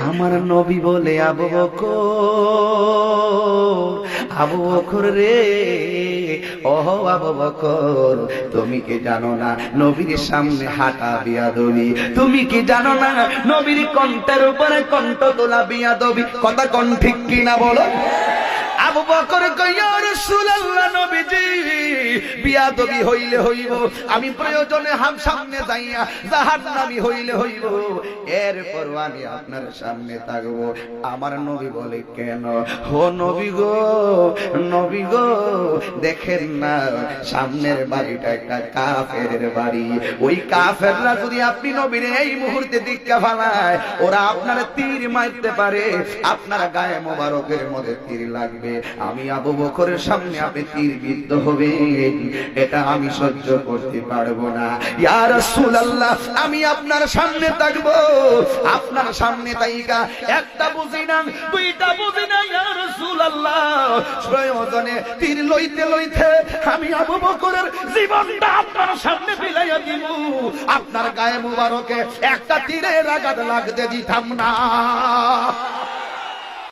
আমার নবী বলে আবু বকর রে, ওহ আবু বকর, তুমি কি জানো না নবীর সামনে হাঁটা বিয়াদবি? তুমি কি জানো না নবীর কণ্ঠের উপরে কণ্ঠ তোলা বিয়াদবি? কথা কোন ঠিক কিনা বলো? আবু বকর কয়, ইয়া রাসূলুল্লাহ, নবীজি বিয়াদবি হইলে হইব, আমি প্রয়োজনে সামনে যাইয়া জাহান্নামী হইলে হইব, এরপর আমি আপনার সামনে থাকব। আমার নবী বলে, কেন? হো নবী গো, দেখেন না সামনের বাড়িটা একটা কাফেরের বাড়ি। ওই কাফেররা যদি আপনি নবীর এই মুহূর্তে দীক্ষা ফালায়, ওরা আপনার তীর মারতে পারে, আপনার গায়ে মোবারকের মধ্যে তীর লাগবে। আমি আবু বকরের সামনে আপনি তীর বিদ্ধ হবেন, এটা আমি সহ্য করতে পারবো না। ইয়া রাসূলুল্লাহ, আমি আপনার সামনে থাকবো, আপনার সামনে তাইকা একটা বুঝি না, দুইটা বুঝি না, ইয়া রাসূলুল্লাহ, প্রয়োজনে তীর লইতে লইতে আমি আবু বকরের জীবনটা আপনার সামনে বিলাইয়া দিব, আপনার গায়ে মোবারকে একটা তীরের আঘাত লাগতে দিতাম না।